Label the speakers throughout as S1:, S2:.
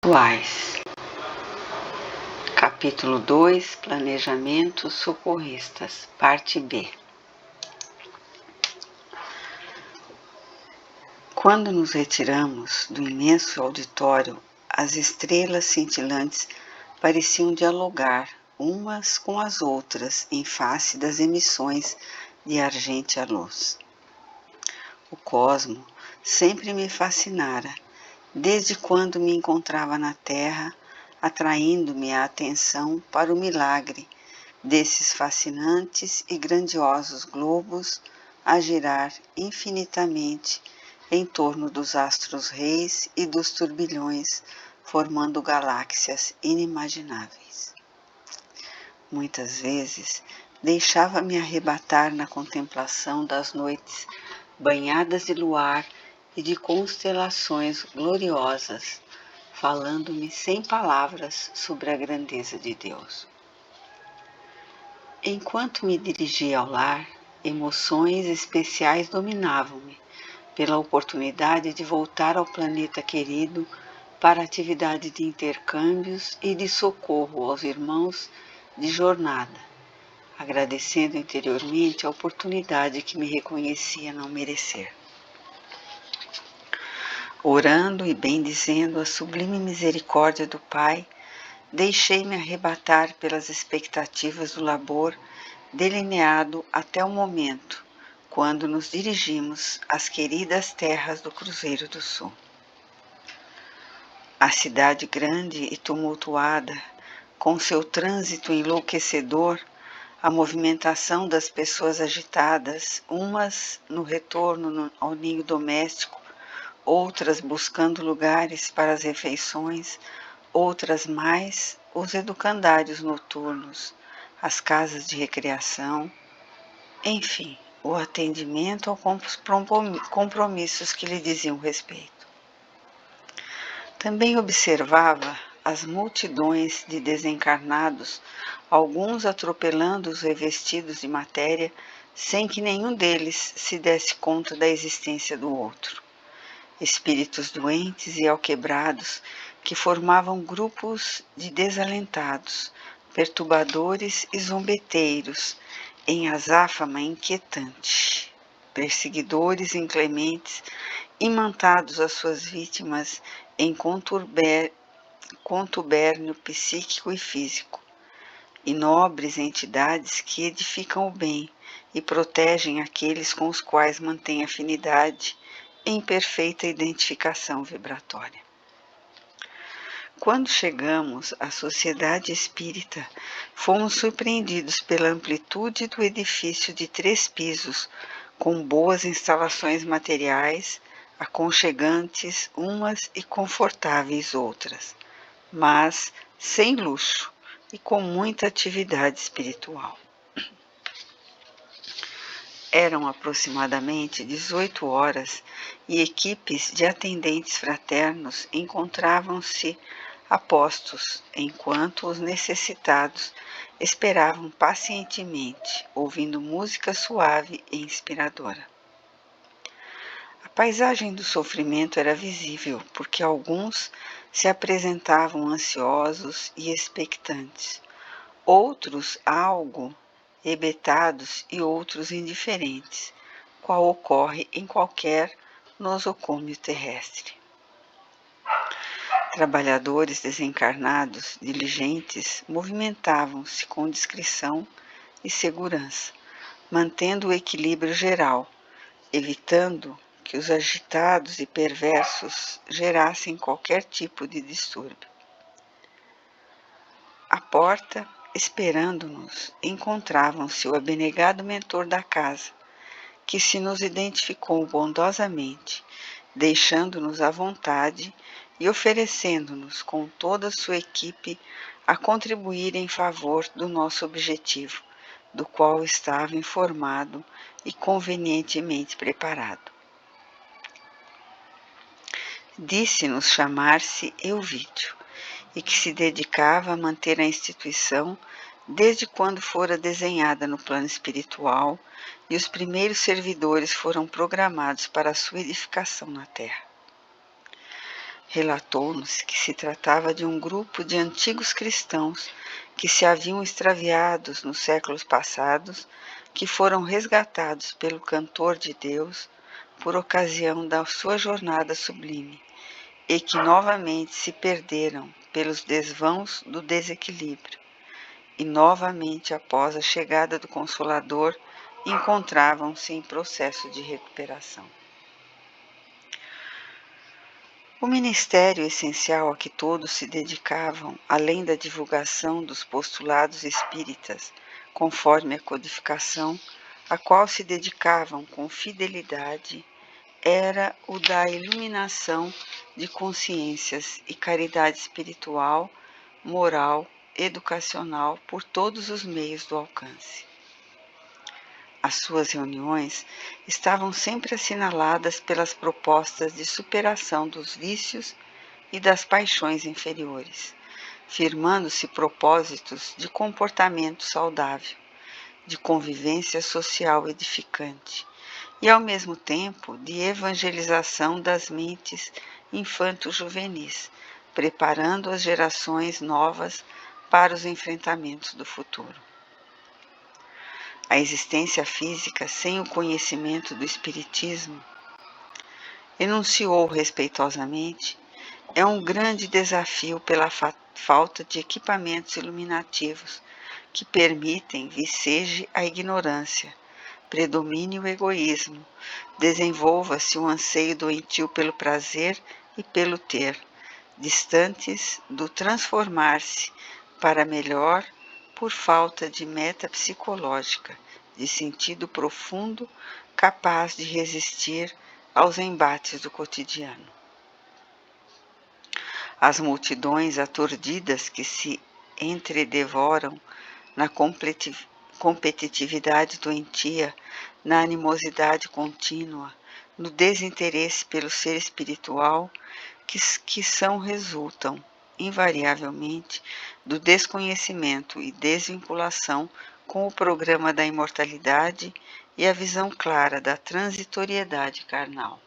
S1: espirituais. Capítulo 2 Planejamentos socorristas, parte B. Quando nos retiramos do imenso auditório, as estrelas cintilantes pareciam dialogar umas com as outras em face das emissões de argêntea luz. O cosmo sempre me fascinara, desde quando me encontrava na Terra, atraindo-me a atenção para o milagre desses fascinantes e grandiosos globos a girar infinitamente em torno dos astros-reis e dos turbilhões, formando galáxias inimagináveis. Muitas vezes deixava-me arrebatar na contemplação das noites banhadas de luar e de constelações gloriosas, falando-me sem palavras sobre a grandeza de Deus. Enquanto me dirigia ao lar, emoções especiais dominavam-me pela oportunidade de voltar ao planeta querido para atividade de intercâmbios e de socorro aos irmãos de jornada, agradecendo interiormente a oportunidade que me reconhecia não merecer. Orando e bendizendo a sublime misericórdia do Pai, deixei-me arrebatar pelas expectativas do labor delineado até o momento, quando nos dirigimos às queridas terras do Cruzeiro do Sul. A cidade grande e tumultuada, com seu trânsito enlouquecedor, a movimentação das pessoas agitadas, umas no retorno ao ninho doméstico, outras buscando lugares para as refeições, outras mais os educandários noturnos, as casas de recreação, enfim, o atendimento aos compromissos que lhe diziam respeito. Também observava as multidões de desencarnados, alguns atropelando os revestidos de matéria, sem que nenhum deles se desse conta da existência do outro. Espíritos doentes e alquebrados que formavam grupos de desalentados, perturbadores e zombeteiros em azáfama inquietante, perseguidores inclementes, imantados às suas vítimas em contubérnio psíquico e físico, e nobres entidades que edificam o bem e protegem aqueles com os quais mantêm afinidade em perfeita identificação vibratória. Quando chegamos à Sociedade Espírita, fomos surpreendidos pela amplitude do edifício de 3 pisos, com boas instalações materiais, aconchegantes umas e confortáveis outras, mas sem luxo e com muita atividade espiritual. Eram aproximadamente 18 horas e equipes de atendentes fraternos encontravam-se a postos, enquanto os necessitados esperavam pacientemente, ouvindo música suave e inspiradora. A paisagem do sofrimento era visível, porque alguns se apresentavam ansiosos e expectantes, outros algo hebetados e outros indiferentes, qual ocorre em qualquer nosocômio terrestre. Trabalhadores desencarnados, diligentes, movimentavam-se com discrição e segurança, mantendo o equilíbrio geral, evitando que os agitados e perversos gerassem qualquer tipo de distúrbio. À porta, esperando-nos, encontravam-se o abnegado mentor da casa, que se nos identificou bondosamente, deixando-nos à vontade e oferecendo-nos com toda a sua equipe a contribuir em favor do nosso objetivo, do qual estava informado e convenientemente preparado. Disse-nos chamar-se Euvídio e que se dedicava a manter a instituição desde quando fora desenhada no plano espiritual e os primeiros servidores foram programados para a sua edificação na Terra. Relatou-nos que se tratava de um grupo de antigos cristãos que se haviam extraviados nos séculos passados, que foram resgatados pelo cantor de Deus por ocasião da sua jornada sublime e que novamente se perderam pelos desvãos do desequilíbrio e novamente após a chegada do Consolador encontravam-se em processo de recuperação. O ministério essencial a que todos se dedicavam, além da divulgação dos postulados espíritas, conforme a codificação, a qual se dedicavam com fidelidade, era o da iluminação de consciências e caridade espiritual, moral, educacional por todos os meios do alcance. As suas reuniões estavam sempre assinaladas pelas propostas de superação dos vícios e das paixões inferiores, firmando-se propósitos de comportamento saudável, de convivência social edificante e, ao mesmo tempo, de evangelização das mentes infanto-juvenis, preparando as gerações novas para os enfrentamentos do futuro. A existência física sem o conhecimento do Espiritismo, enunciou respeitosamente, é um grande desafio pela falta de equipamentos iluminativos que permitem viceje a ignorância, predomine o egoísmo, desenvolva-se o anseio doentio pelo prazer e pelo ter, distantes do transformar-se para melhor por falta de meta psicológica, de sentido profundo, capaz de resistir aos embates do cotidiano. As multidões aturdidas que se entredevoram na competitividade doentia, na animosidade contínua, no desinteresse pelo ser espiritual, que resultam, invariavelmente, do desconhecimento e desvinculação com o programa da imortalidade e a visão clara da transitoriedade carnal.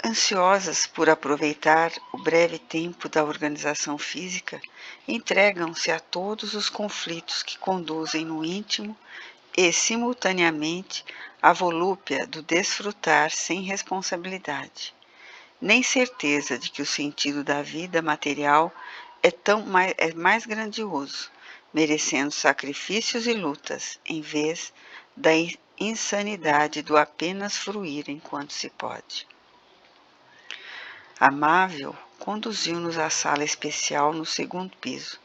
S1: Ansiosas por aproveitar o breve tempo da organização física, entregam-se a todos os conflitos que conduzem no íntimo e, simultaneamente, à volúpia do desfrutar sem responsabilidade, nem certeza de que o sentido da vida material é mais grandioso, merecendo sacrifícios e lutas, em vez da insanidade do apenas fruir enquanto se pode. Amável conduziu-nos à sala especial no segundo piso,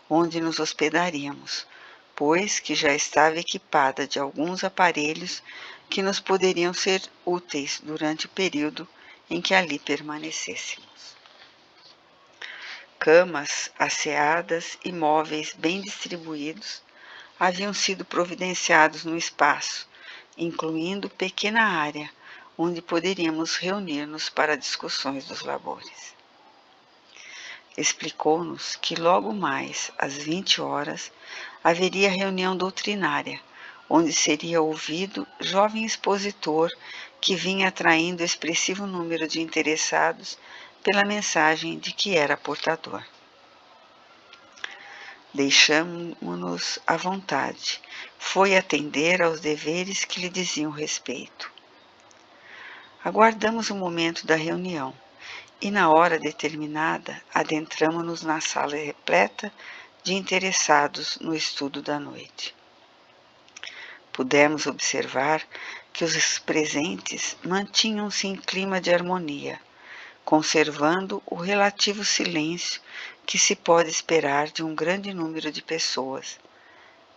S1: onde nos hospedaríamos, pois que já estava equipada de alguns aparelhos que nos poderiam ser úteis durante o período em que ali permanecêssemos. Camas asseadas e móveis bem distribuídos haviam sido providenciados no espaço, incluindo pequena área onde poderíamos reunir-nos para discussões dos labores. Explicou-nos que logo mais, às 20 horas, haveria reunião doutrinária, onde seria ouvido jovem expositor que vinha atraindo expressivo número de interessados pela mensagem de que era portador. Deixamo-nos à vontade. Foi atender aos deveres que lhe diziam respeito. Aguardamos o momento da reunião e, na hora determinada, adentramo-nos na sala repleta de interessados no estudo da noite. Pudemos observar que os presentes mantinham-se em clima de harmonia, conservando o relativo silêncio que se pode esperar de um grande número de pessoas,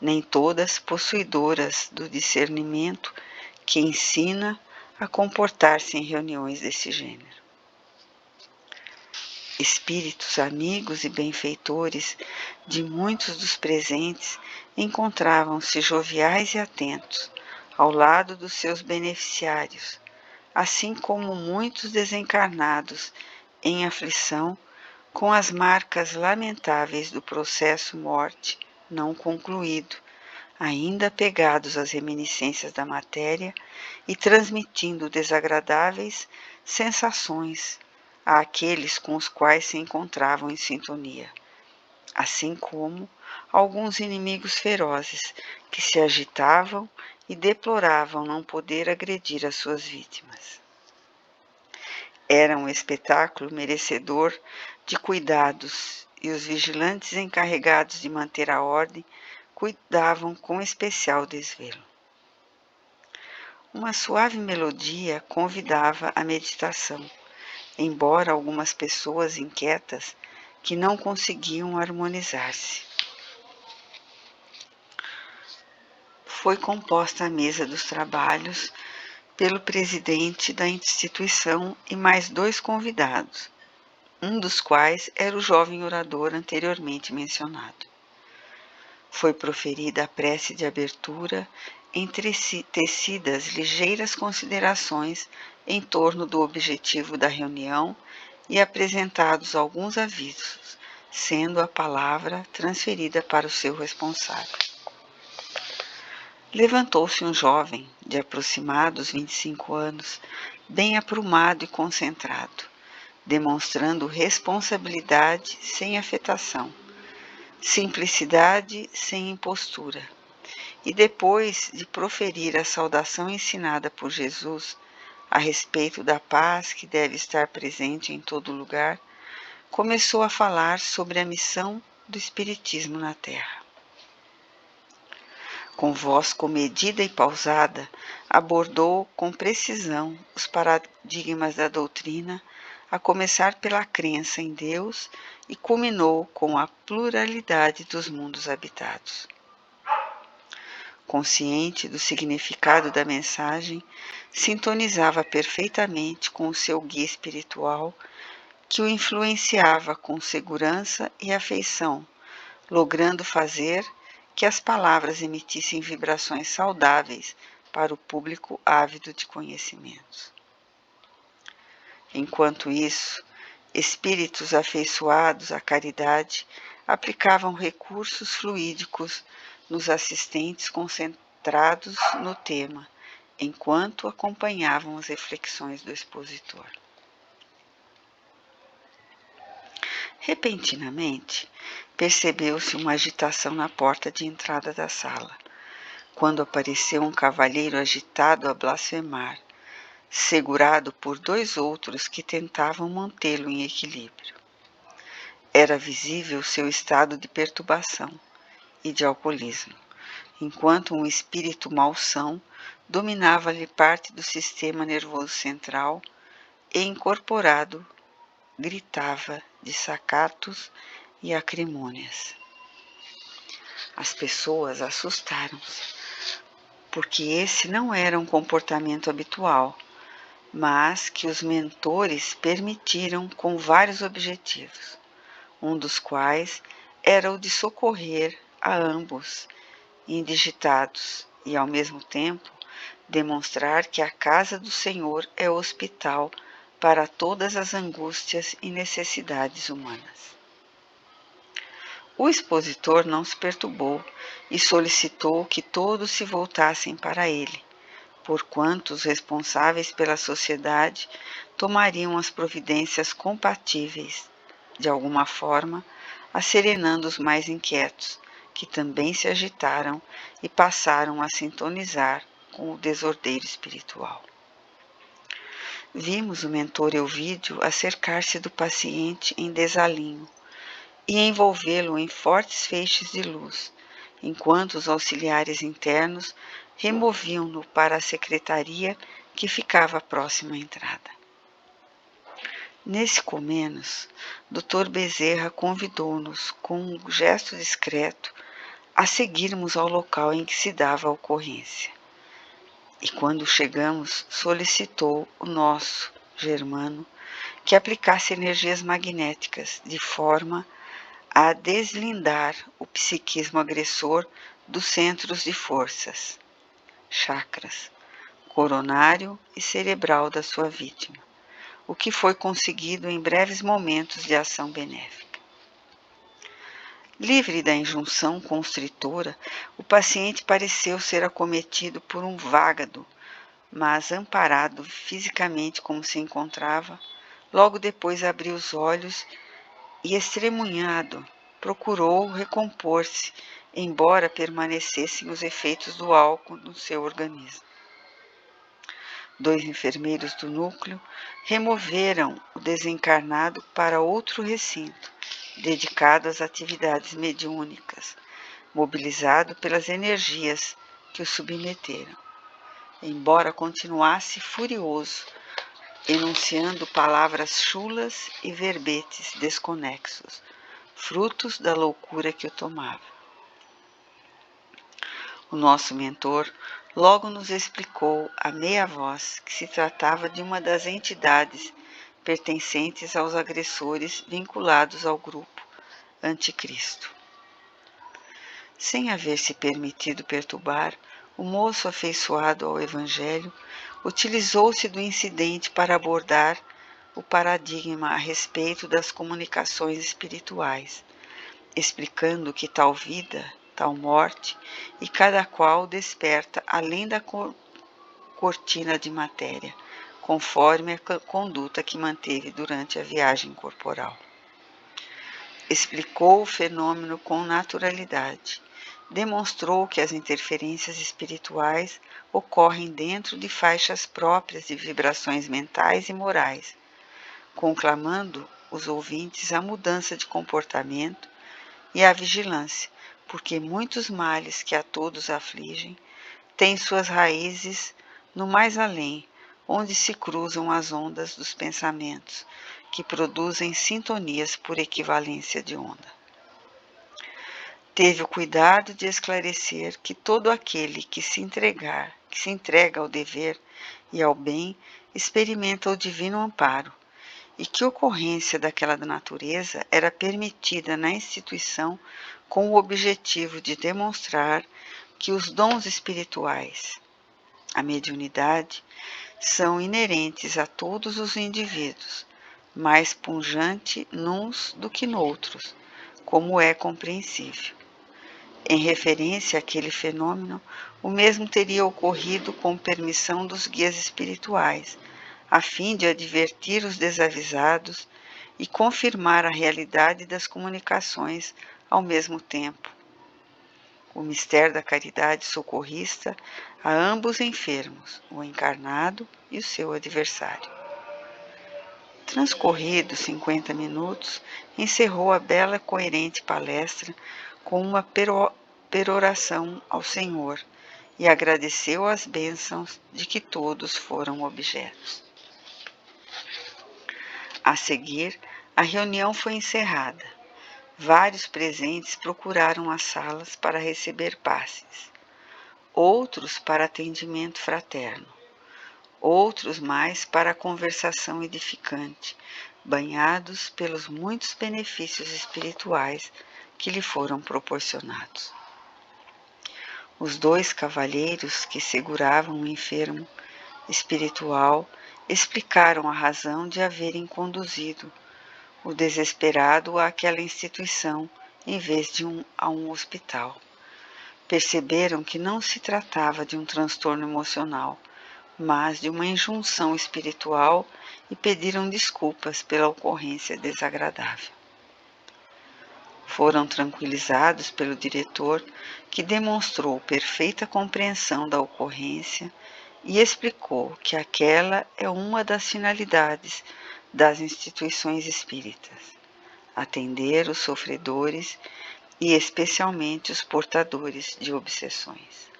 S1: nem todas possuidoras do discernimento que ensina a comportar-se em reuniões desse gênero. Espíritos amigos e benfeitores de muitos dos presentes encontravam-se joviais e atentos, ao lado dos seus beneficiários, assim como muitos desencarnados em aflição com as marcas lamentáveis do processo morte não concluído, ainda apegados às reminiscências da matéria e transmitindo desagradáveis sensações àqueles com os quais se encontravam em sintonia, assim como alguns inimigos ferozes que se agitavam e deploravam não poder agredir as suas vítimas. Era um espetáculo merecedor de cuidados e os vigilantes encarregados de manter a ordem cuidavam com especial desvelo. Uma suave melodia convidava à meditação, embora algumas pessoas inquietas que não conseguiam harmonizar-se. Foi composta a mesa dos trabalhos pelo presidente da instituição e mais 2 convidados, um dos quais era o jovem orador anteriormente mencionado. Foi proferida a prece de abertura, tecidas ligeiras considerações em torno do objetivo da reunião e apresentados alguns avisos, sendo a palavra transferida para o seu responsável. Levantou-se um jovem de aproximados 25 anos, bem aprumado e concentrado, demonstrando responsabilidade sem afetação, simplicidade sem impostura. E depois de proferir a saudação ensinada por Jesus a respeito da paz que deve estar presente em todo lugar, começou a falar sobre a missão do Espiritismo na Terra. Com voz comedida e pausada, abordou com precisão os paradigmas da doutrina, a começar pela crença em Deus e culminou com a pluralidade dos mundos habitados. Consciente do significado da mensagem, sintonizava perfeitamente com o seu guia espiritual, que o influenciava com segurança e afeição, logrando fazer que as palavras emitissem vibrações saudáveis para o público ávido de conhecimentos. Enquanto isso, espíritos afeiçoados à caridade aplicavam recursos fluídicos nos assistentes concentrados no tema, enquanto acompanhavam as reflexões do expositor. Repentinamente, percebeu-se uma agitação na porta de entrada da sala, quando apareceu um cavalheiro agitado a blasfemar, segurado por 2 outros que tentavam mantê-lo em equilíbrio. Era visível seu estado de perturbação e de alcoolismo, enquanto um espírito malsão dominava-lhe parte do sistema nervoso central e incorporado gritava desacatos e acrimônias. As pessoas assustaram-se, porque esse não era um comportamento habitual, mas que os mentores permitiram com vários objetivos, um dos quais era o de socorrer a ambos indigitados e, ao mesmo tempo, demonstrar que a casa do Senhor é hospital para todas as angústias e necessidades humanas. O expositor não se perturbou e solicitou que todos se voltassem para ele, porquanto os responsáveis pela sociedade tomariam as providências compatíveis, de alguma forma, asserenando os mais inquietos, que também se agitaram e passaram a sintonizar com o desordeiro espiritual. Vimos o mentor Elvídio acercar-se do paciente em desalinho e envolvê-lo em fortes feixes de luz, enquanto os auxiliares internos removiam-no para a secretaria que ficava próxima à entrada. Nesse comenos, Dr. Bezerra convidou-nos, com um gesto discreto, a seguirmos ao local em que se dava a ocorrência. E quando chegamos, solicitou o nosso Germano que aplicasse energias magnéticas, de forma a deslindar o psiquismo agressor dos centros de forças, chakras, coronário e cerebral da sua vítima, o que foi conseguido em breves momentos de ação benéfica. Livre da injunção constritora, o paciente pareceu ser acometido por um vágado, mas amparado fisicamente como se encontrava, logo depois abriu os olhos e, estremunhado, procurou recompor-se, embora permanecessem os efeitos do álcool no seu organismo. 2 enfermeiros do núcleo removeram o desencarnado para outro recinto, dedicado às atividades mediúnicas, mobilizado pelas energias que o submeteram. Embora continuasse furioso, enunciando palavras chulas e verbetes desconexos, frutos da loucura que o tomava. O nosso mentor logo nos explicou a meia voz que se tratava de uma das entidades pertencentes aos agressores vinculados ao grupo Anticristo. Sem haver se permitido perturbar, o moço afeiçoado ao Evangelho utilizou-se do incidente para abordar o paradigma a respeito das comunicações espirituais, explicando que tal vida, tal morte, e cada qual desperta além da cortina de matéria, conforme a conduta que manteve durante a viagem corporal. Explicou o fenômeno com naturalidade. Demonstrou que as interferências espirituais ocorrem dentro de faixas próprias de vibrações mentais e morais, conclamando os ouvintes à mudança de comportamento e à vigilância, porque muitos males que a todos afligem têm suas raízes no mais além, onde se cruzam as ondas dos pensamentos, que produzem sintonias por equivalência de onda. Teve o cuidado de esclarecer que todo aquele que se entrega ao dever e ao bem, experimenta o divino amparo, e que ocorrência daquela natureza era permitida na instituição com o objetivo de demonstrar que os dons espirituais, a mediunidade, são inerentes a todos os indivíduos, mais punjante nuns do que noutros, como é compreensível. Em referência àquele fenômeno, o mesmo teria ocorrido com permissão dos guias espirituais, a fim de advertir os desavisados e confirmar a realidade das comunicações ao mesmo tempo. O mistério da caridade socorrista a ambos enfermos, o encarnado e o seu adversário. Transcorridos 50 minutos, encerrou a bela e coerente palestra com uma peroração ao Senhor e agradeceu as bênçãos de que todos foram objetos. A seguir, a reunião foi encerrada. Vários presentes procuraram as salas para receber passes, outros para atendimento fraterno, outros mais para a conversação edificante, banhados pelos muitos benefícios espirituais que lhe foram proporcionados. Os 2 cavalheiros que seguravam o enfermo espiritual explicaram a razão de haverem conduzido o desesperado àquela instituição em vez de a um hospital. Perceberam que não se tratava de um transtorno emocional, mas de uma injunção espiritual e pediram desculpas pela ocorrência desagradável. Foram tranquilizados pelo diretor, que demonstrou perfeita compreensão da ocorrência e explicou que aquela é uma das finalidades das instituições espíritas: atender os sofredores e especialmente os portadores de obsessões.